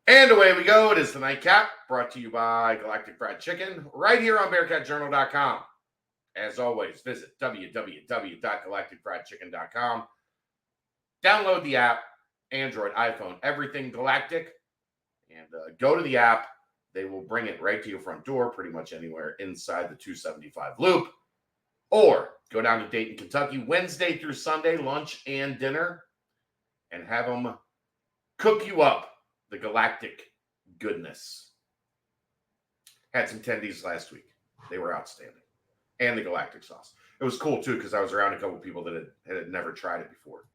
And away we go. It is the Nightcap, brought to you by Galactic Fried Chicken, right here on BearcatJournal.com. As always, visit www.galacticfriedchicken.com. Download the app, Android, iPhone, everything Galactic, and go to the app. They will bring it right to your front door, pretty much anywhere inside the 275 loop. Or go down to Dayton, Kentucky, Wednesday through Sunday, lunch and dinner, and have them cook you up the Galactic goodness. Had some tendies last week. They were outstanding. And the Galactic sauce. It was cool, too, because I was around a couple people that had never tried it before.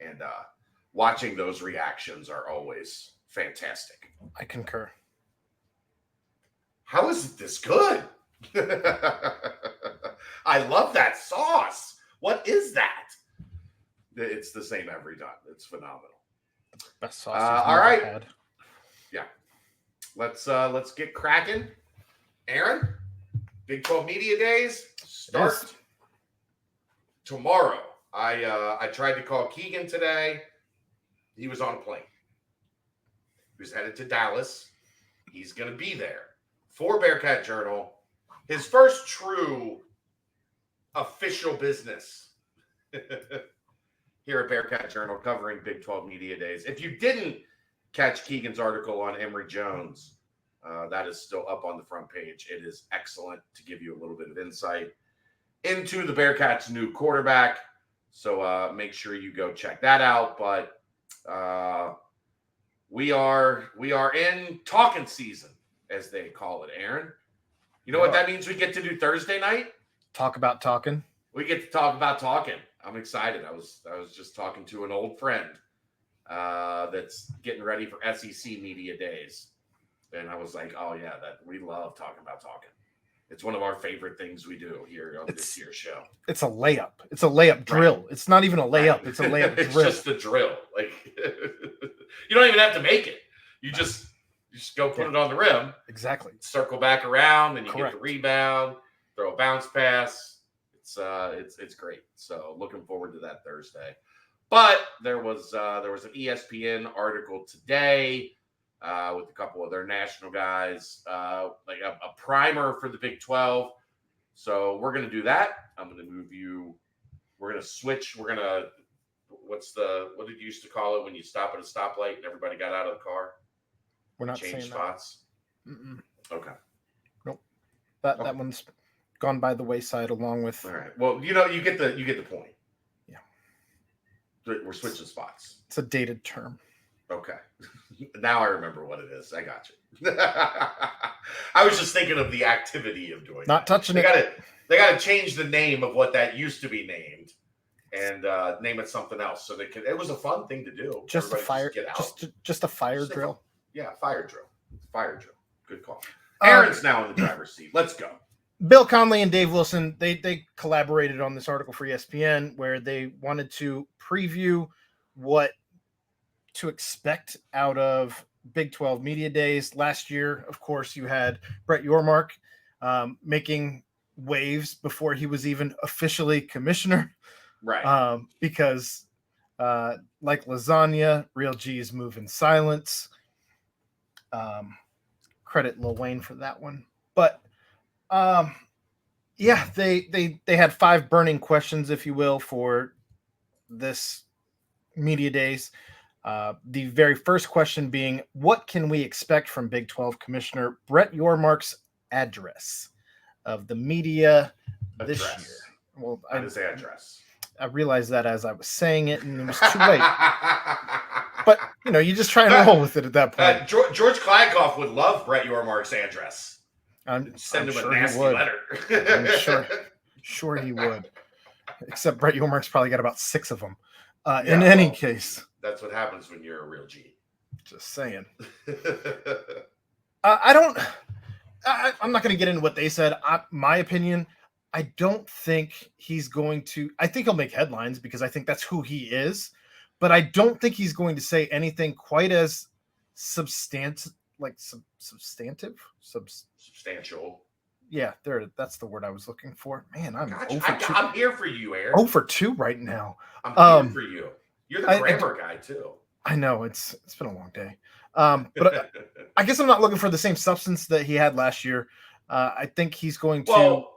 And watching those reactions are always fantastic. I concur. How is it this good? I love that sauce. What is that? It's the same every time. It's phenomenal. Best sauce all right. had. Yeah. Let's get cracking. Aaron, Big 12 Media Days start tomorrow. I tried to call Keegan today. He was on a plane. He was headed to Dallas. He's going to be there for Bearcat Journal. His first true official business here at Bearcat Journal covering Big 12 Media Days. If you didn't catch Keegan's article on Emory Jones, that is still up on the front page. It is excellent to give you a little bit of insight into the Bearcats' new quarterback. So make sure you go check that out. But we are in talking season, as they call it, Aaron. You know what that means? We get to do Thursday night? Talk about talking. We get to talk about talking. I'm excited. I was just talking to an old friend that's getting ready for SEC Media Days. And I was like, oh, yeah, that we love talking about talking. It's one of our favorite things we do here on this year's show. It's a layup. It's a layup drill. Right. It's not even a layup. Right. It's a layup it's drill. It's just the drill. Like you don't even have to make it. You just go put it on the rim. Exactly. Circle back around, and you get the rebound, throw a bounce pass. It's great. So looking forward to that Thursday. But there was an ESPN article today with a couple of their national guys, like a primer for the Big 12. So we're going to do that. I'm going to move you. We're going to switch. We're going to, what did you used to call it when you stop at a stoplight and everybody got out of the car? We're not change saying spots. that. Okay. Nope. That one's gone by the wayside along with. All right. Well, you get the point. Yeah. We're switching spots. It's a dated term. Okay. Now I remember what it is. I got you. I was just thinking of the activity of doing Not that. touching it. They got to change the name of what that used to be named and name it something else. So it was a fun thing to do. Just a fire. Just a fire drill. Fire drill. Fire drill. Good call. Aaron's now in the driver's seat. Let's go. Bill Conley and Dave Wilson, they collaborated on this article for ESPN where they wanted to preview what to expect out of Big 12 Media Days. Last year, of course, you had Brett Yormark making waves before he was even officially commissioner. Right. Because like lasagna, real G's move in silence. Credit Lil Wayne for that one. But yeah, they had 5 burning questions, if you will, for this Media Days. The very first question being, what can we expect from Big 12 Commissioner Brett Yormark's address of the media this year? Well, I didn't say address. I realized that as I was saying it, and it was too late. But, you just try and roll with it at that point. George Klaikoff would love Brett Yormark's address. Send him sure a nasty letter. I'm sure he would. Except Brett Yormark's probably got about 6 of them. In any case. That's what happens when you're a real G. Just saying. I'm not going to get into what they said. My opinion, I don't think he's going to. I think he'll make headlines because I think that's who he is. But I don't think he's going to say anything quite as substantive. Substantial. Yeah, that's the word I was looking for. Man, I'm I'm here for you, Aaron. 0 for 2 right now. I'm here for you. You're the grammar guy too. I know it's been a long day. But I guess I'm not looking for the same substance that he had last year. I think he's going to. Well,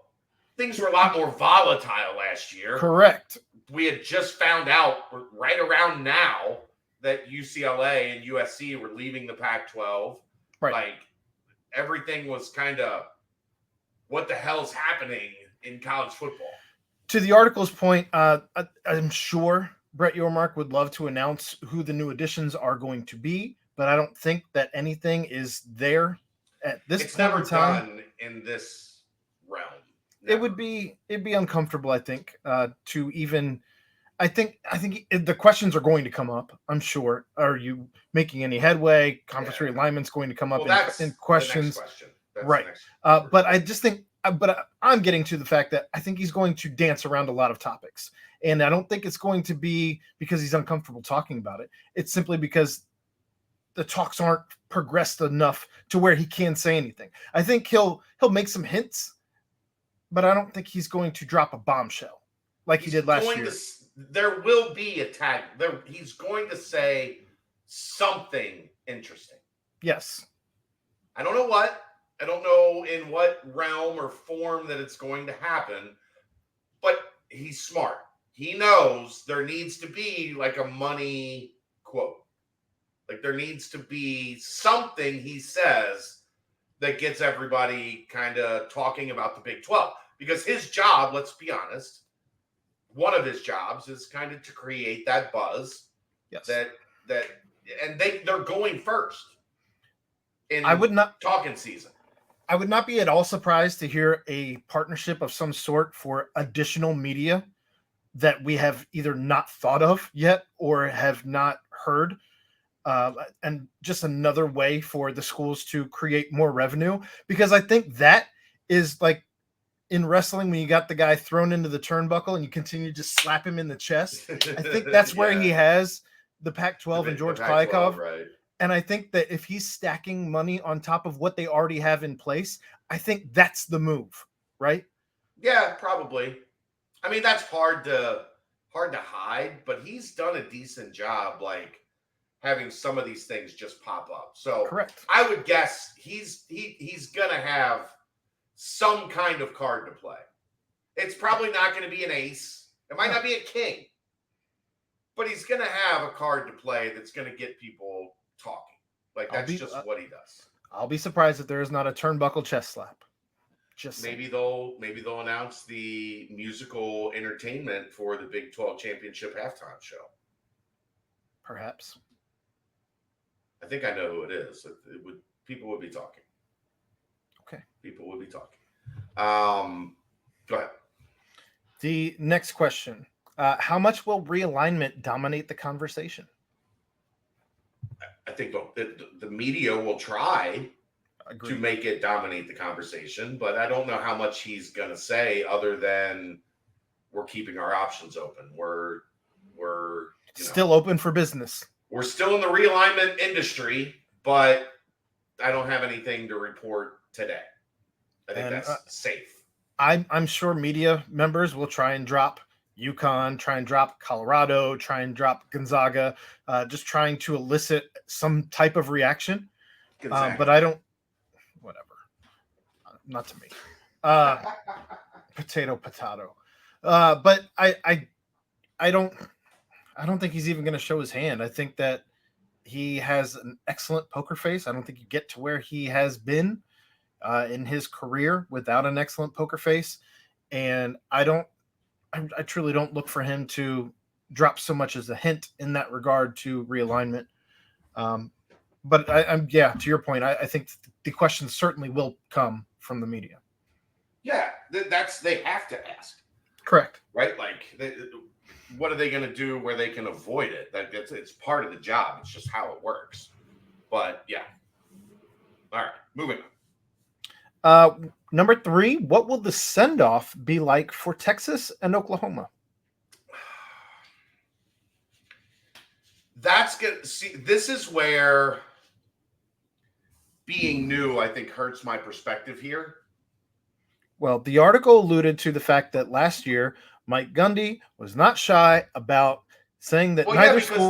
things were a lot more volatile last year. Correct. We had just found out right around now that UCLA and USC were leaving the Pac-12. Right. Like, everything was kind of, what the hell's happening in college football? To the article's point, I'm sure Brett Yormark would love to announce who the new additions are going to be, but I don't think that anything is there at this It's point never in time. done in this realm. It'd be uncomfortable, I think, to even. I think the questions are going to come up. I'm sure. Are you making any headway? Conference realignment's going to come up in questions. The next question. That's right. The next but I just think. But I'm getting to the fact that I think he's going to dance around a lot of topics, and I don't think it's going to be because he's uncomfortable talking about it. It's simply because the talks aren't progressed enough to where he can say anything. I think he'll make some hints, but I don't think he's going to drop a bombshell like he did last year. There will be a tag. He's going to say something interesting. Yes. I don't know what. I don't know in what realm or form that it's going to happen, but he's smart. He knows there needs to be like a money quote. Like, there needs to be something he says that gets everybody kind of talking about the Big 12. Because his job, let's be honest, one of his jobs is kind of to create that buzz. Yes. And they're going first in Talkin season. I would not be at all surprised to hear a partnership of some sort for additional media that we have either not thought of yet or have not heard. And just another way for the schools to create more revenue, because I think that is like in wrestling when you got the guy thrown into the turnbuckle and you continue to just slap him in the chest. I think that's where he has the Pac-12 and George Klyakov. Right. And I think that if he's stacking money on top of what they already have in place, I think that's the move, right? Yeah, probably. I mean, that's hard to hide, but he's done a decent job, like having some of these things just pop up. So correct. I would guess he's gonna have some kind of card to play. It's probably not going to be an ace. It might not be a king, but he's going to have a card to play that's going to get people talking. Like, that's just what he does. I'll be surprised if there is not a turnbuckle chest slap. Just maybe they'll announce the musical entertainment for the Big 12 championship halftime show. Perhaps. I think I know who it is. People would be talking. Okay. People would be talking. Go ahead. The next question. How much will realignment dominate the conversation? I think the media will try to make it dominate the conversation, but I don't know how much he's going to say other than we're keeping our options open. We're still open for business. We're still in the realignment industry, but I don't have anything to report today. I think that's safe. I'm sure media members will try and drop UConn, try and drop Colorado, try and drop Gonzaga, just trying to elicit some type of reaction. But I don't. Whatever. Not to me. Potato. But I don't think he's even going to show his hand. I think that he has an excellent poker face. I don't think you get to where he has been in his career without an excellent poker face. And I truly don't look for him to drop so much as a hint in that regard to realignment. But I'm to your point, I think the questions certainly will come from the media. Yeah, they have to ask. Correct. Right? Like, what are they going to do where they can avoid it? It's part of the job. It's just how it works. But yeah. All right, moving on. Number 3, what will the send-off be like for Texas and Oklahoma? That's good. See, this is where being new, I think, hurts my perspective here. Well, the article alluded to the fact that last year Mike Gundy was not shy about saying that neither school.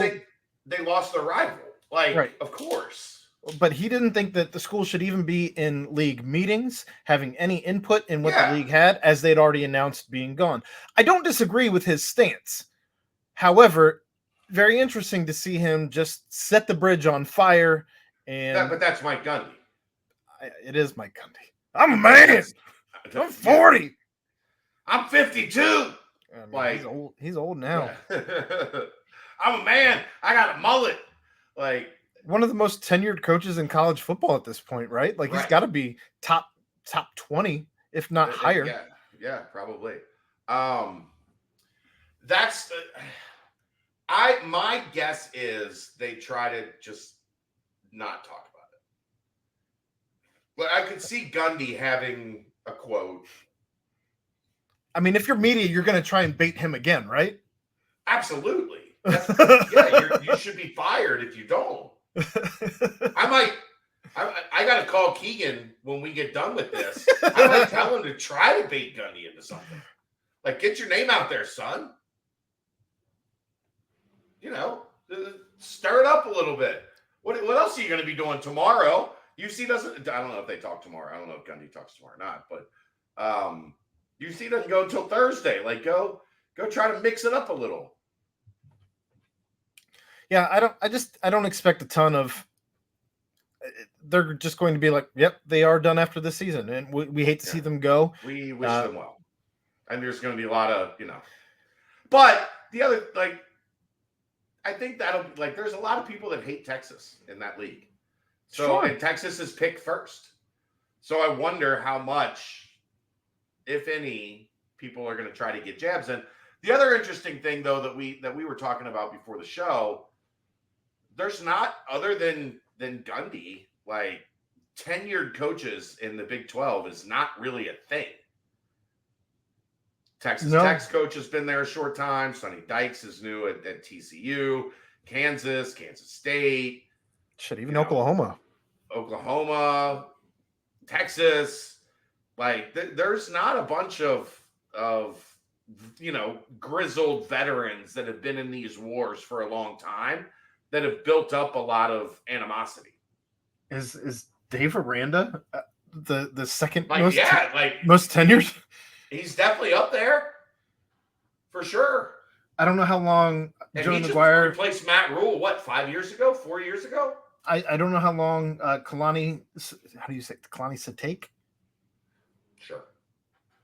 They lost their rival. Like, Right. of course. But he didn't think that the school should even be in league meetings, having any input in what the Yeah. league had, as they'd already announced being gone. I don't disagree with his stance. However, very interesting to see him just set the bridge on fire. And But that's Mike Gundy. it is Mike Gundy. I'm a man. I'm 40. I'm 52. I mean, Like, he's old. He's old now. Yeah. I'm a man. I got a mullet. Like, one of the most tenured coaches in college football at this point, right? Like, he's got to be top 20, if not higher. Yeah, probably. My guess is they try to just not talk about it. But I could see Gundy having a quote. I mean, if you're media, you're going to try and bait him again, right? Absolutely. You should be fired if you don't. I got to call Keegan when we get done with this. I might tell him to try to bait Gundy into something. Like, get your name out there, son. Stir it up a little bit. What else are you going to be doing tomorrow? UC doesn't. I don't know if they talk tomorrow. I don't know if Gundy talks tomorrow or not. But UC doesn't go until Thursday. Like, go try to mix it up a little. Yeah, I don't expect a ton of. They're just going to be like, yep, they are done after this season, and we hate to see them go. We wish them well, and there's going to be a lot of But the other, like, I think there's a lot of people that hate Texas in that league. So and Texas is picked first. So I wonder how much, if any, people are going to try to get jabs in. The other interesting thing, though, that we were talking about before the show, there's not, other than Gundy, like, tenured coaches in the Big 12 is not really a thing. Texas Tech's coach has been there a short time. Sonny Dykes is new at TCU. Kansas State. Shit, even Oklahoma, Texas. Like, there's not a bunch of grizzled veterans that have been in these wars for a long time that have built up a lot of animosity. Is Dave Aranda the second most tenured? He's definitely up there for sure. I don't know how long and Joe he McGuire replaced Matt Rule. What, 5 years ago? 4 years ago? I don't know how long Kalani. How do you say Kalani Sataik? Sure.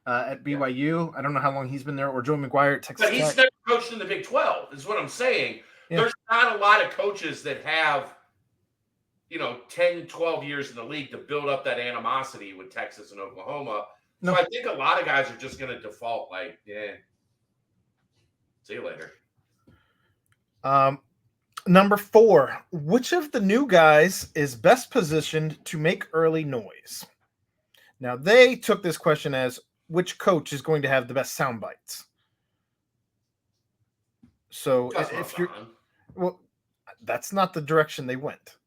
At BYU, I don't know how long he's been there, or Joe McGuire at Texas. But he's never coached in the Big 12. Is what I'm saying. Yeah. There's not a lot of coaches that have 10, 12 years in the league to build up that animosity with Texas and Oklahoma. So I think a lot of guys are just going to default like, yeah, see you later. Number 4, which of the new guys is best positioned to make early noise? Now, they took this question as which coach is going to have the best sound bites. So that's not the direction they went.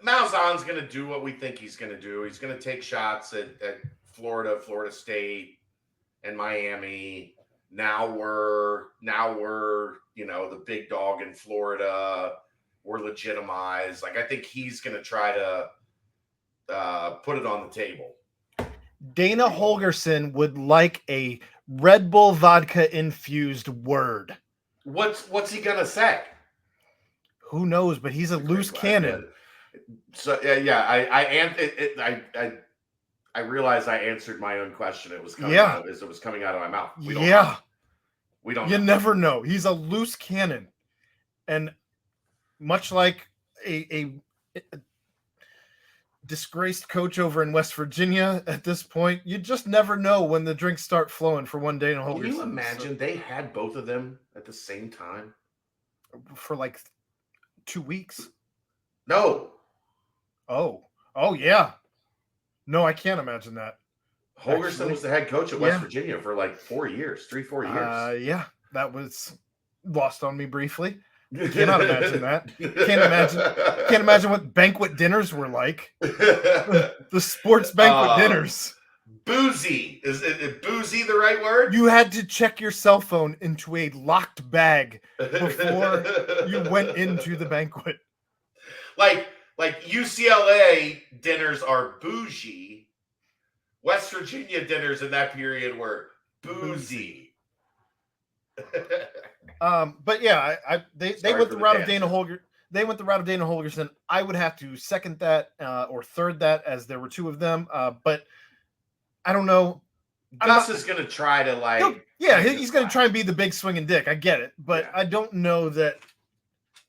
Malzahn's going to do what we think he's going to do. He's going to take shots at Florida State, and Miami. Now we're the big dog in Florida. We're legitimized. Like, I think he's going to try to put it on the table. Dana Holgerson would like a Red Bull vodka infused word. What's he going to say? Who knows? But he's a loose cannon. So I realized I answered my own question. It was coming out as it was coming out of my mouth. We don't know. You never know. He's a loose cannon, and much like a disgraced coach over in West Virginia at this point, you just never know when the drinks start flowing for one day. Can you imagine they had both of them at the same time for like 2 weeks? No. Oh yeah. No, I can't imagine that. Holgerson was the head coach at West Virginia for like 4 years. Yeah, that was lost on me briefly. Cannot imagine that. Can't imagine what banquet dinners were like. The sports banquet dinners. boozy. Is boozy the right word? You had to check your cell phone into a locked bag before you went into the banquet. Like UCLA dinners are bougie. West Virginia dinners in that period were boozy. But yeah, they Sorry went for the the route of tangent. Dana Holger. They went the route of Dana Holgerson. I would have to second that or third that, as there were two of them. But I don't know. Gus is going to try to he's going to try and be the big swinging dick. I get it, but Yeah. I don't know that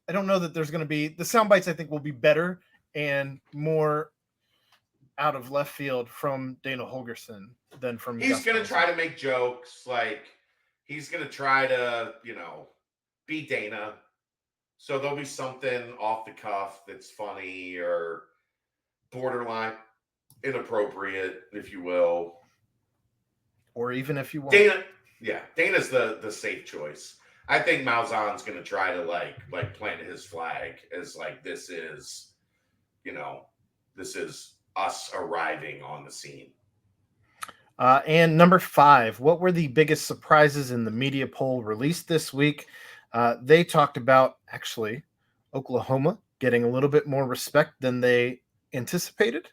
there's going to be the sound bites. I think will be better and more out of left field from Dana Holgerson than from. He's going to try to make jokes. Like he's going to try to, be Dana. So there'll be something off the cuff that's funny or borderline inappropriate, if you will. Or even if you want. Dana's the safe choice. I think Malzahn's going to try to like plant his flag as like this is us arriving on the scene. And number 5, what were the biggest surprises in the media poll released this week? They talked about actually Oklahoma getting a little bit more respect than they anticipated.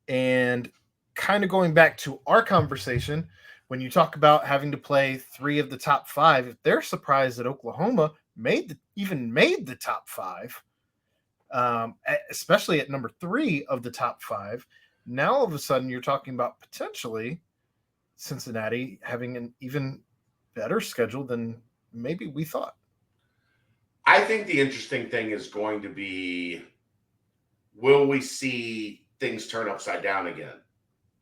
And kind of going back to our conversation, when you talk about having to play 3 of the top 5, if they're surprised that Oklahoma even made the top 5, especially at number 3 of the top 5, now all of a sudden you're talking about potentially Cincinnati having an even better schedule than maybe we thought. I think the interesting thing is going to be, will we see things turn upside down again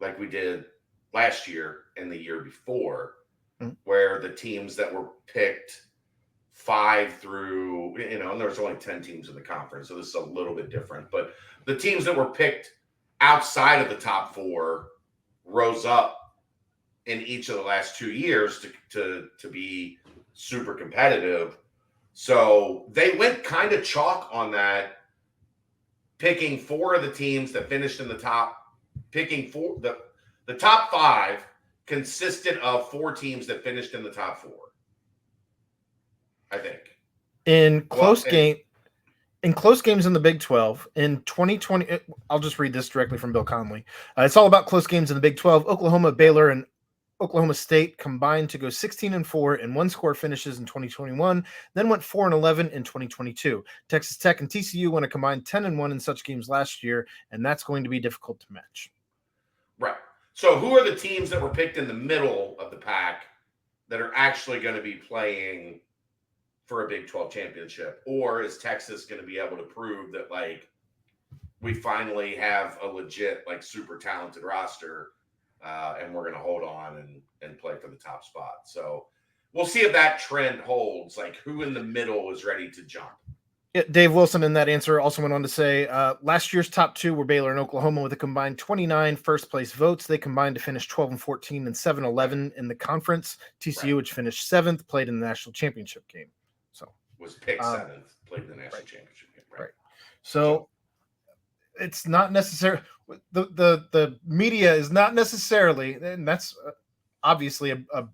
like we did last year and the year before, where the teams that were picked 5 through, and there's only 10 teams in the conference, so this is a little bit different, but the teams that were picked outside of the top 4 rose up in each of the last 2 years to be super competitive. So they went kind of chalk on that, picking 4 of the teams that finished in the top, picking 4. The top 5 consisted of 4 teams that finished in the top 4. I think. In close games in the Big 12 in 2020, I'll just read this directly from Bill Conley. It's all about close games in the Big 12. Oklahoma, Baylor, and Oklahoma State combined to go 16-4 in one-score finishes in 2021, then went 4-11 in 2022. Texas Tech and TCU went a combined 10-1 in such games last year, and that's going to be difficult to match. Right. So who are the teams that were picked in the middle of the pack that are actually going to be playing for a Big 12 championship? Or is Texas going to be able to prove that, like, we finally have a legit, like, super talented roster, and we're going to hold on and play for the top spot? So we'll see if that trend holds. Like, who in the middle is ready to jump? Yeah, Dave Wilson in that answer also went on to say, last year's top 2 were Baylor and Oklahoma with a combined 29 first-place votes. They combined to finish 12-14 and 7-11 in the conference. TCU, which finished 7th, played in the national championship game. So was picked 7th, played in the national championship game. Right. So it's not necessarily the media is not necessarily, and that's obviously a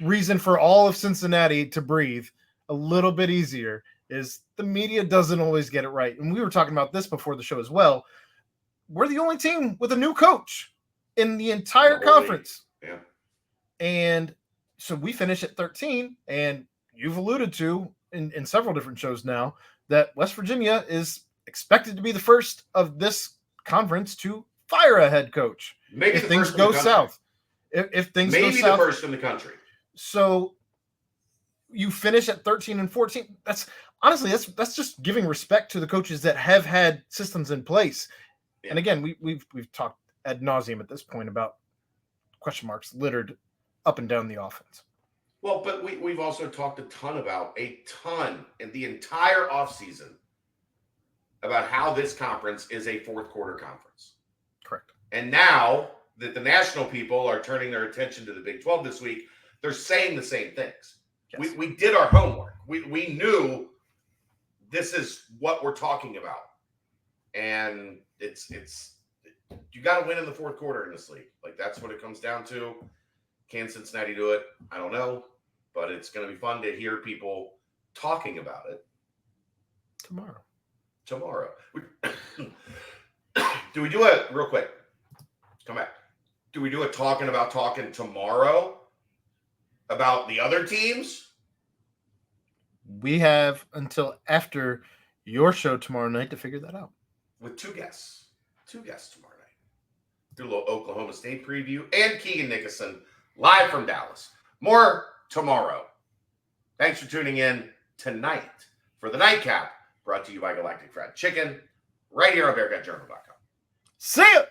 reason for all of Cincinnati to breathe a little bit easier, is the media doesn't always get it right. And we were talking about this before the show as well. We're the only team with a new coach in the entire conference. Yeah. And so we finish at 13, and you've alluded to in several different shows now that West Virginia is expected to be the first of this conference to fire a head coach. Maybe if things go south. If things go south. Maybe the first in the country. So you finish at 13-14. That's honestly, that's just giving respect to the coaches that have had systems in place. Yeah. And again, we've talked ad nauseum at this point about question marks littered up and down the offense. Well, but we've also talked a ton in the entire offseason about how this conference is a fourth quarter conference. Correct. And now that the national people are turning their attention to the Big 12 this week, they're saying the same things. Yes. We did our homework. We knew this is what we're talking about. And it's You got to win in the fourth quarter in this league. Like, that's what it comes down to. Can Cincinnati do it? I don't know, but it's going to be fun to hear people talking about it tomorrow. Do we do it real quick? Come back. Do we do a talking tomorrow about the other teams? We have until after your show tomorrow night to figure that out. With two guests tomorrow night. Do a little Oklahoma State preview and Keegan Nickerson live from Dallas. More tomorrow. Thanks for tuning in tonight for the Nightcap, brought to you by Galactic Fried Chicken, right here on BearcatJournal.com. See ya!